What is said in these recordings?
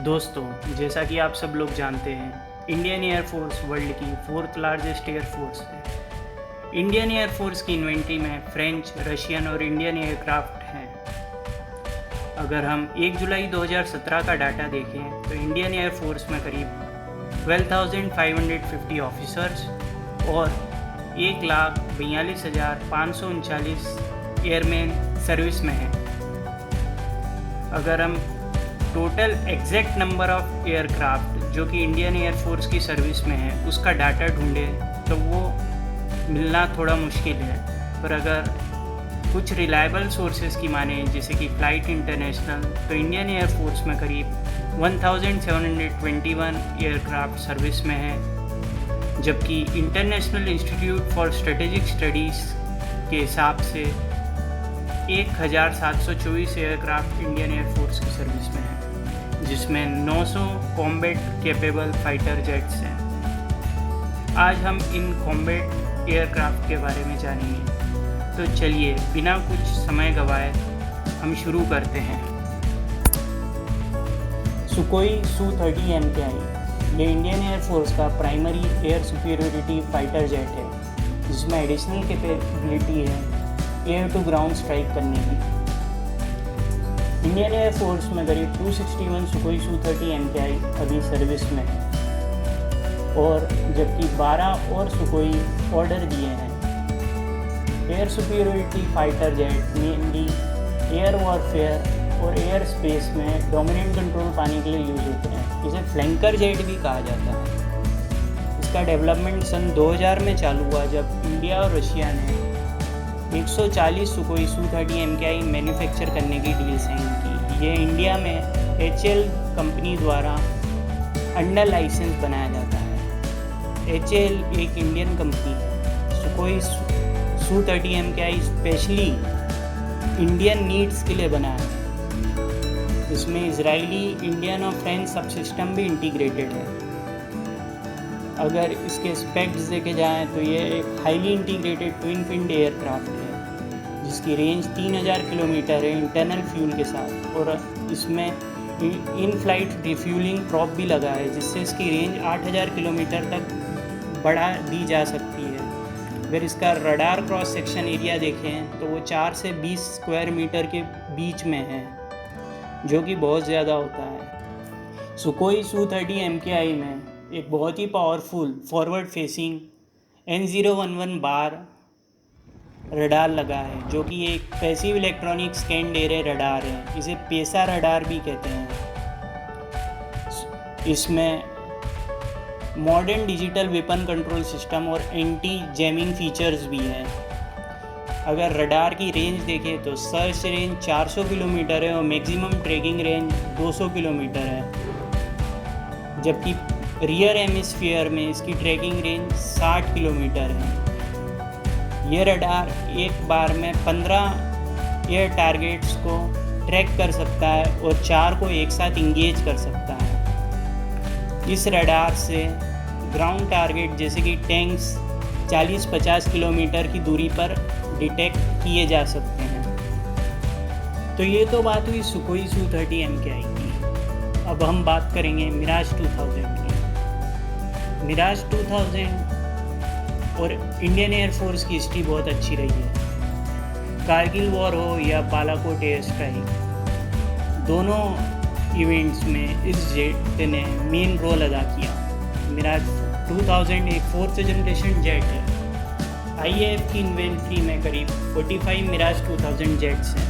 दोस्तों, जैसा कि आप सब लोग जानते हैं, इंडियन एयरफोर्स वर्ल्ड की 4th लार्जेस्ट एयरफोर्स है। इंडियन एयरफोर्स की इन्वेंट्री में फ्रेंच, रशियन और इंडियन एयरक्राफ्ट हैं। अगर हम 1 जुलाई 2017 का डाटा देखें तो इंडियन एयरफोर्स में करीब 12,550 ऑफिसर्स और 1,42,539 एयरमैन सर्विस में हैं। अगर हम total exact number of aircraft जो कि इंडियन एयरफोर्स की सर्विस में है उसका डाटा ढूंढें तो वो मिलना थोड़ा मुश्किल है, पर अगर कुछ रिलायबल सोर्सेज की माने जैसे कि फ्लाइट इंटरनेशनल, तो इंडियन एयरफोर्स में करीब 1721 एयरक्राफ्ट सर्विस में है, जबकि international institute for strategic studies के हिसाब से 1,724 एयरक्राफ्ट इंडियन एयरफोर्स की सर्विस में है, जिसमें 900 कॉम्बैट कैपेबल फाइटर जेट्स हैं। आज हम इन कॉम्बैट एयरक्राफ्ट के बारे में जानेंगे, तो चलिए बिना कुछ समय गवाए हम शुरू करते हैं। सुकोई Su-30 MKI ये इंडियन एयरफोर्स का primary air superiority fighter jet है, जिसमें एडिशनल कैपेबिलिटी है एयर टू ग्राउंड स्ट्राइक करने की। इंडियन एयरफोर्स में करीब 261 सुकोई Su-30 MKI अभी सर्विस में है, और जबकि 12 और सुकोई ऑर्डर दिए हैं। Air superiority fighter jet mainly air warfare और एयर स्पेस में डोमिनेंट कंट्रोल पाने के लिए यूज़ होते हैं। इसे फ्लैंकर जेट भी कहा जाता है। इसका डेवलपमेंट सन 2000 में चालू हुआ, जब इंडिया और रशिया ने 140 सुकोई Su-30 MKI मैन्युफैक्चर करने की डील साइन की। ये इंडिया में HAL कंपनी द्वारा अंडर लाइसेंस बनाया जाता है। HAL एक इंडियन कंपनी है। सुकोई Su-30 MKI specially Indian needs के लिए बनाया है। इसमें इजरायली, इंडियन और फ्रेंच सबसिस्टम भी इंटीग्रेटेड है। अगर इसके स्पेक्स देखे जाएँ तो ये एक highly integrated twin finned aircraft है, जिसकी रेंज 3000 किलोमीटर है इंटरनल फ्यूल के साथ, और इसमें इन फ्लाइट रिफ्यूलिंग प्रॉप भी लगा है, जिससे इसकी रेंज 8000 किलोमीटर तक बढ़ा दी जा सकती है। अगर इसका रडार क्रॉस सेक्शन एरिया देखें तो वो 4 से 20 स्क्वायर मीटर के बीच में है, जो कि बहुत ज़्यादा होता है। सुकोई Su-30 MKI में एक बहुत ही पावरफुल फॉरवर्ड फेसिंग N011 बार रडार लगा है, जो कि एक passive electronic scanned array radar है। इसे पेसा रडार भी कहते हैं। इसमें modern digital weapon control system और एंटी जैमिंग फीचर्स भी हैं। अगर रडार की रेंज देखें तो सर्च रेंज 400 किलोमीटर है और मैक्सिमम ट्रैकिंग रेंज 200 किलोमीटर है, जबकि रियर हेमिस्फीयर में इसकी ट्रैकिंग रेंज 60 किलोमीटर है। यह रडार एक बार में 15 एयर टारगेट्स को ट्रैक कर सकता है और 4 को एक साथ इंगेज कर सकता है। इस रडार से ग्राउंड टारगेट जैसे कि टैंक्स 40-50 किलोमीटर की दूरी पर डिटेक्ट किए जा सकते हैं। तो ये तो बात हुई सुकोई Su-30 MKI की। अब हम बात करेंगे मिराज 2000 की। मिराज 2000 और इंडियन एयरफोर्स की हिस्ट्री बहुत अच्छी रही है। कारगिल वॉर हो या बालाकोट एयर स्ट्राइक, दोनों इवेंट्स में इस जेट ने मेन रोल अदा किया। मिराज 2000 एक 4th जनरेशन जेट है। IAF की इन्वेंट्री में करीब 45 मिराज 2000 जेट्स हैं।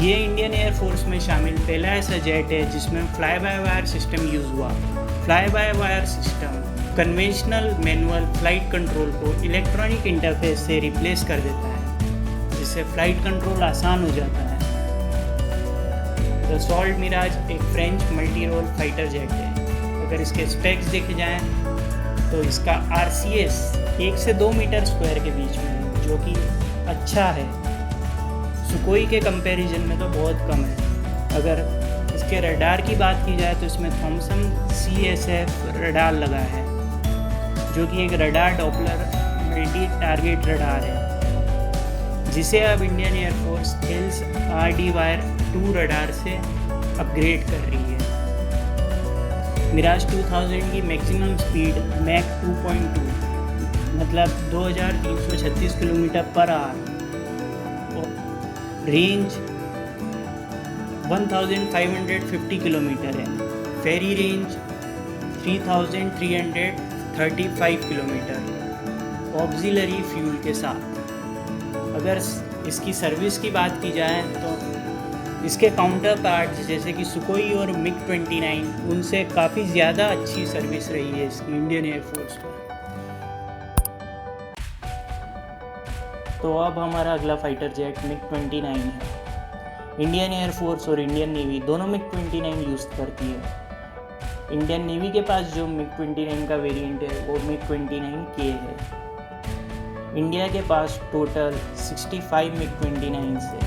ये इंडियन एयरफोर्स में शामिल पहला ऐसा जेट है जिसमें fly by wire system use हुआ। Fly by wire system conventional manual flight control को इलेक्ट्रॉनिक इंटरफेस से रिप्लेस कर देता है, जिससे फ्लाइट कंट्रोल आसान हो जाता है। दसॉल्ट मिराज एक French multi role fighter jet है। अगर इसके स्पेक्स देखे जाएं तो इसका RCS 1 से 2 मीटर स्क्वायर के बीच में है, जो कि अच्छा है। सुकोई के कंपैरिजन में तो बहुत कम है। अगर इसके रडार की बात की जाए तो इसमें थॉमसन CSF रडार लगा है, जो कि एक radar Doppler multi target radar है, जिसे अब Indian air force HAL's RDWire-2 radar से अपग्रेड कर रही है। मिराज 2000 की मैक्सिमम स्पीड मैक 2.2 मतलब 2336 kilometre per hour, range 1550 kilometre है, फेरी रेंज 3335 किलोमीटर ऑक्सिलरी फ्यूल के साथ। अगर इसकी सर्विस की बात की जाए तो इसके काउंटर पार्ट्स जैसे कि सुकोई और मिग 29 उनसे काफ़ी ज़्यादा अच्छी सर्विस रही है इसकी इंडियन एयरफोर्स में। तो अब हमारा अगला फाइटर जेट मिग 29 है। इंडियन एयरफोर्स और इंडियन नेवी दोनों मिग 29 यूज़ करती है। इंडियन नेवी के पास जो मिग 29 का वेरिएंट है वो मिग 29K है। इंडिया के पास टोटल 65 मिग 29 है।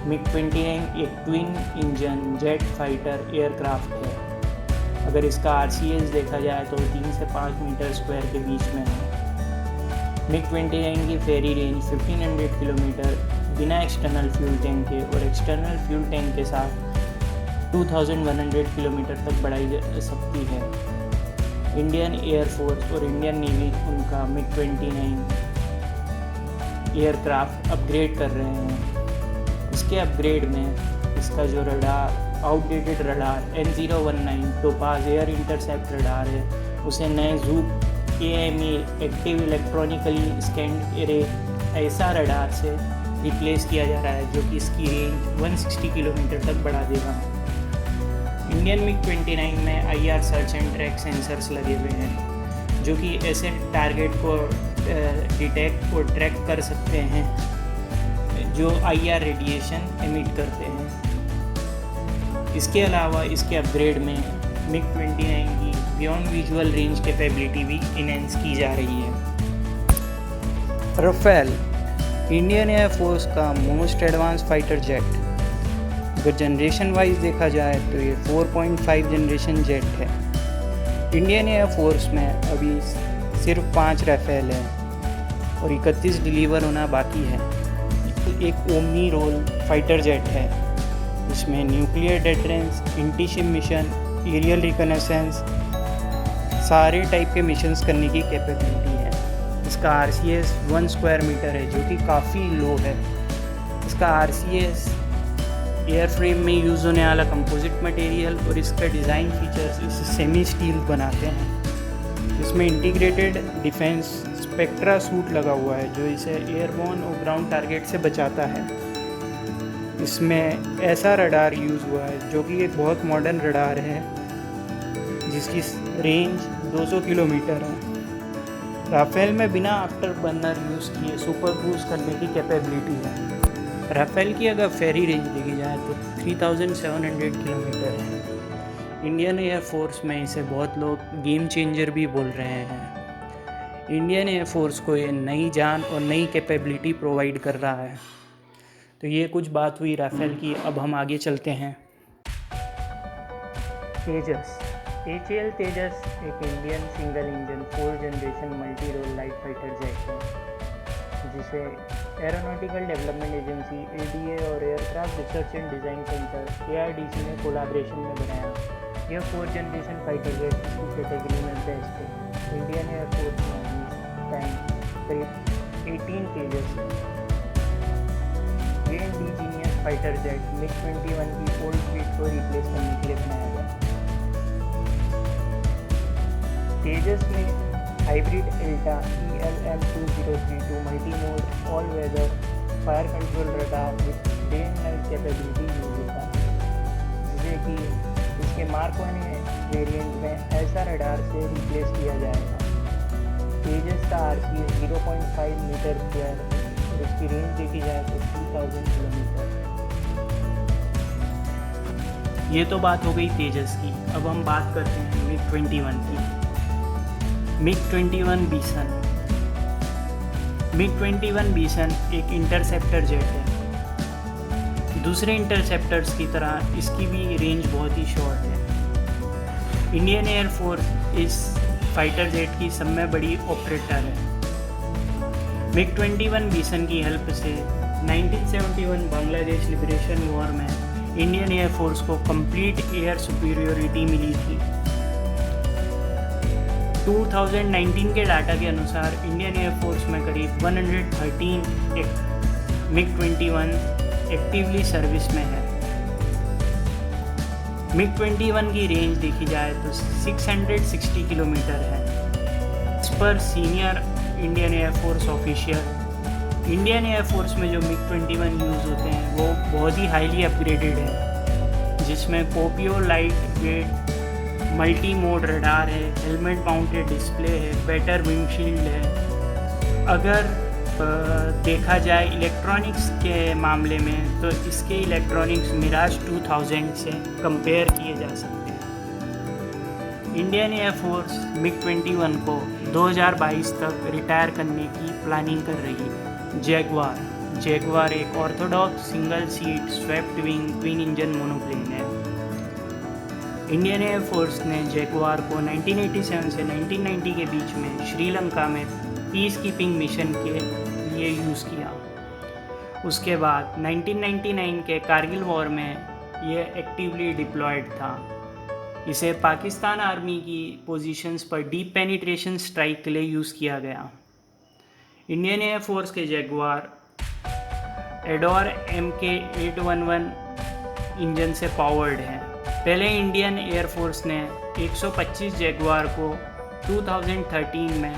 मिग 29 एक twin engine jet fighter aircraft है। अगर इसका RCS देखा जाए तो 3 से 5 मीटर स्क्वायर के बीच में है। मिग 29 की फेरी रेंज 1500 किलोमीटर बिना एक्सटर्नल फ्यूल टैंक के और एक्सटर्नल फ्यूल टैंक के साथ 2100 किलोमीटर तक बढ़ाई जा सकती है। इंडियन एयरफोर्स और इंडियन नेवी उनका मिग 29 एयरक्राफ्ट अपग्रेड कर रहे हैं। इसके अपग्रेड में इसका जो radar outdated radar N019 topaz air intercept radar है उसे नए juke AME active electronically scanned array ऐसा रडार से रिप्लेस किया जा रहा है जो कि इसकी रेंज 160 किलोमीटर तक बढ़ा देगा। इंडियन मिग 29 में IR search and track sensors लगे हुए हैं जो कि ऐसे टारगेट को डिटेक्ट और ट्रैक कर सकते हैं जो IR रेडिएशन एमिट करते हैं। इसके अलावा इसके अपग्रेड में मिग 29 की बियॉन्ड विजुअल रेंज कैपेबिलिटी भी इनहेंस की जा रही है। राफेल इंडियन एयरफोर्स का मोस्ट एडवांस फाइटर जेट। अगर जनरेशन वाइज देखा जाए तो ये 4.5 जनरेशन जेट है। इंडियन एयरफोर्स में अभी सिर्फ 5 राफेल है और 31 डिलीवर होना बाकी है। एक ओमनी रोल फाइटर जेट है इसमें nuclear deterrence, anti-ship mission, aerial reconnaissance सारे टाइप के मिशंस करने की कैपेबिलिटी है। इसका RCS 1 स्क्वायर मीटर है जो कि काफ़ी लो है। इसका RCS एयरफ्रेम में यूज़ होने वाला कंपोजिट मटेरियल और इसका डिज़ाइन फीचर्स इसे सेमी स्टील बनाते हैं। इसमें इंटीग्रेटेड डिफेंस स्पेक्ट्रा सूट लगा हुआ है जो इसे एयरबोर्न और ग्राउंड टारगेट से बचाता है। इसमें ऐसा रडार यूज़ हुआ है जो कि एक बहुत मॉडर्न रडार है जिसकी रेंज 200 किलोमीटर है। राफेल में बिना आफ्टर बर्नर यूज़ किए सुपर क्रूज करने की कैपेबिलिटी है। राफेल की अगर फेरी रेंज देखी जाए तो 3700 किलोमीटर है। इंडियन एयरफोर्स में इसे बहुत लोग गेम चेंजर भी बोल रहे हैं। इंडियन एयरफोर्स को ये नई जान और नई कैपेबिलिटी प्रोवाइड कर रहा है। तो ये कुछ बात हुई राफेल की। अब हम आगे चलते हैं। तेजस HAL तेजस एक Indian single engine 4 generation multi role light fighter jet है जिसे एरोनॉटिकल डेवलपमेंट एजेंसी ADA और aircraft research and design centre ARDC ने कोलैबोरेशन में बनाया। यह 4 जनरेशन फाइटर जेट की कैटेगरी में बेस्ट है। इंडियन एयरफोर्स में टाइम करीब 18 तेजस है। ये इंडिजीनियस फाइटर जेट मिग 21 की ओल्ड फ्लीट को रिप्लेस करने के लिए बनाया गया। तेजस में hybrid Elta ELM-2032 multi mode all weather fire control radar with day and night capability use होता है जिसे कि इसके मार्क 1 वेरिएंट में ऐसा रडार से रिप्लेस किया जाएगा। तेजस का RCS 0.5 मीटर स्क्वायर और इसकी रेंज देखी जाए तो 2000 किलोमीटर। ये तो बात हो गई तेजस की। अब हम बात करते हैं मिग 21 की। मिग 21 बिसन। मिग 21 बिसन एक इंटरसेप्टर जेट है। दूसरे इंटरसेप्टर्स की तरह इसकी भी रेंज बहुत ही शॉर्ट है। इंडियन एयरफोर्स इस फाइटर जेट की सब में बड़ी ऑपरेटर है। मिग 21 बिसन की हेल्प से 1971 बांग्लादेश लिबरेशन वॉर में इंडियन एयरफोर्स को कंप्लीट एयर सुपीरियोरिटी मिली थी। 2019 के डाटा के अनुसार इंडियन एयरफोर्स में करीब 113 MiG-21 एक्टिवली सर्विस में है। MiG-21 की रेंज देखी जाए तो 660 किलोमीटर है। इस पर senior Indian air force official, Indian air force में जो MiG-21 यूज़ होते हैं वो बहुत ही हाईली अपग्रेडेड है, जिसमें Kopyo light weight multi mode radar है, हेलमेट माउंटेड डिस्प्ले है, बेटर विंडशील्ड है। अगर देखा जाए इलेक्ट्रॉनिक्स के मामले में तो इसके इलेक्ट्रॉनिक्स मिराज 2000 से कंपेयर किए जा सकते हैं। इंडियन एयरफोर्स MiG-21 को 2022 तक रिटायर करने की प्लानिंग कर रही है। जैगवार एक Orthodox single seat swept wing twin engine monoplane है। इंडियन एयरफोर्स ने जैगवार को 1987 से 1990 के बीच में श्रीलंका में पीस कीपिंग मिशन के लिए यूज़ किया। उसके बाद 1999 के कारगिल वॉर में यह एक्टिवली डिप्लॉयड था। इसे पाकिस्तान आर्मी की पोजीशंस पर डीप पेनिट्रेशन स्ट्राइक के लिए यूज़ किया गया। इंडियन एयरफोर्स के जैगवार एडोर MK-811 इंजन से पावर्ड है। पहले इंडियन एयरफोर्स ने 125 जैगवार को 2013 में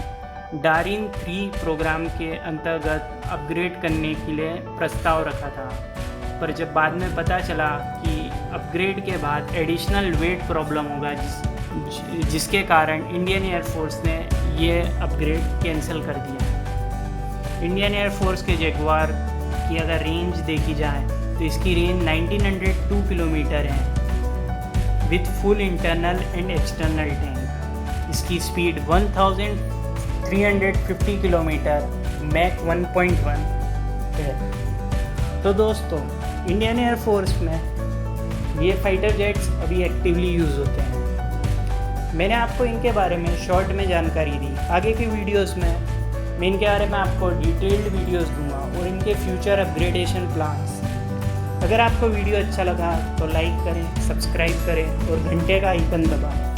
डारिन 3 प्रोग्राम के अंतर्गत अपग्रेड करने के लिए प्रस्ताव रखा था, पर जब बाद में पता चला कि अपग्रेड के बाद एडिशनल वेट प्रॉब्लम होगा, जिसके कारण इंडियन एयरफोर्स ने ये अपग्रेड कैंसिल कर दिया। इंडियन एयरफोर्स के जैगवार की अगर रेंज देखी जाए तो इसकी रेंज 1902 किलोमीटर है with full internal and external tank. इसकी स्पीड 1350 किलोमीटर मैक 1.1 है। तो दोस्तों, इंडियन एयरफोर्स में ये फाइटर जेट्स अभी एक्टिवली यूज़ होते हैं। मैंने आपको इनके बारे में शॉर्ट में जानकारी दी। आगे की वीडियोस में मैं इनके बारे में आपको डिटेल्ड वीडियोस दूंगा और इनके फ्यूचर अपग्रेडेशन प्लान्स। अगर आपको वीडियो अच्छा लगा तो लाइक करें, सब्सक्राइब करें और घंटे का आइकन दबाएं।